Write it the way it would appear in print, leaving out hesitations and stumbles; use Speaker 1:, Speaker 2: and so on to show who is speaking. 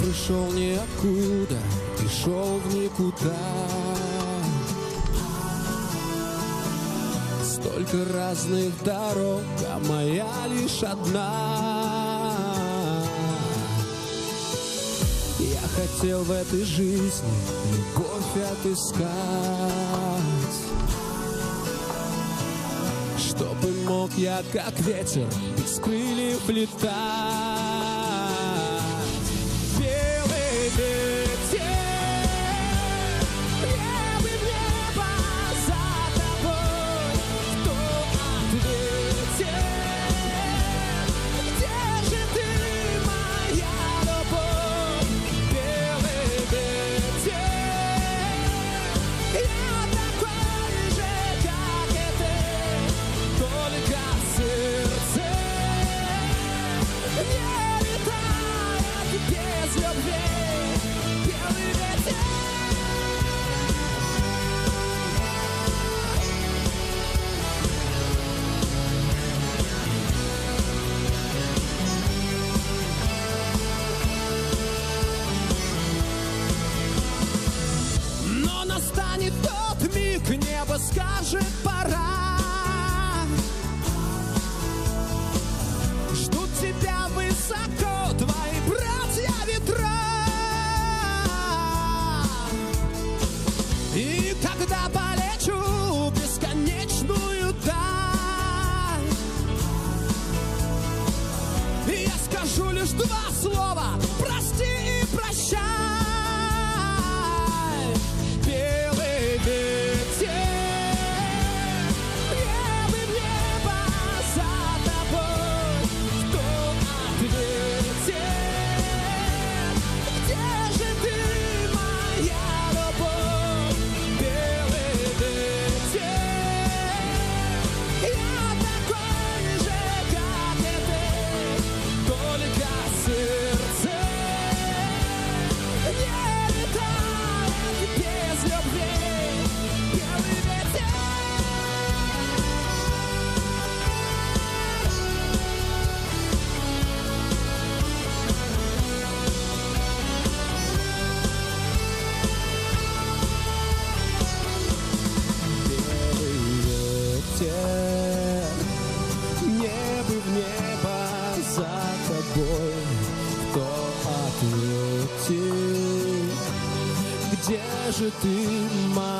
Speaker 1: пришел ниоткуда и шел в никуда. Столько разных дорог, а моя лишь одна. Я хотел в этой жизни любовь отыскать, чтобы мог я, как ветер, без крыльев летать. Белый ветер, небо в небо за тобой. Кто ответит? Где же ты, моя любовь? Белый ветер, я такой же, как и ты, только сердце не летает без любви. Белый ветер. Но настанет тот миг, небо скажет пора. Ждут тебя высоко твои братья ветра. И когда полечу в бесконечную даль, я скажу лишь два слова: прости и прощай. Белый ветер, небо в небо за тобой. Кто ответит? Где же ты, моя любовь? Белый ветер, я такой же, как и ты, только сердце не летает без любви. Белый ветер. Белый ветер, небо в небо за тобой. Кто ответит? Где же ты, моя